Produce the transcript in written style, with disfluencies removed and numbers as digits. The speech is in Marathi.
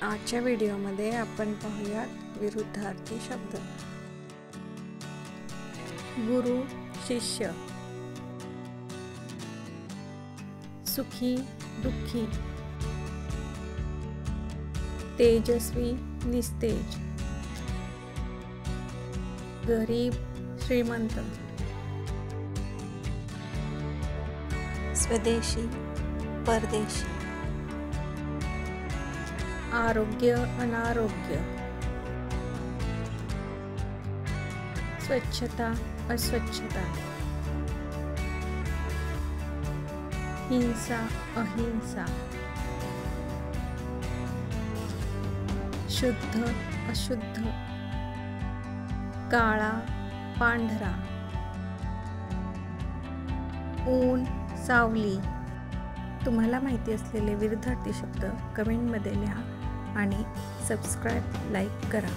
आजच्या व्हिडिओमध्ये आपण पाहूयात विरुद्धार्थी शब्द। गुरु शिष्य, सुखी दुःखी, तेजस्वी निस्तेज, गरीब श्रीमंत, स्वदेशी परदेशी, आरोग्य अनारोग्य, स्वच्छता अस्वच्छता, हिंसा अहिंसा, शुद्ध अशुद्ध, काळा पांढरा, ऊन सावली। तुम्हाला माहिती असलेले विरुद्धार्थी शब्द कमेंटमध्ये लिहा आणि सबस्क्राईब लाईक करा।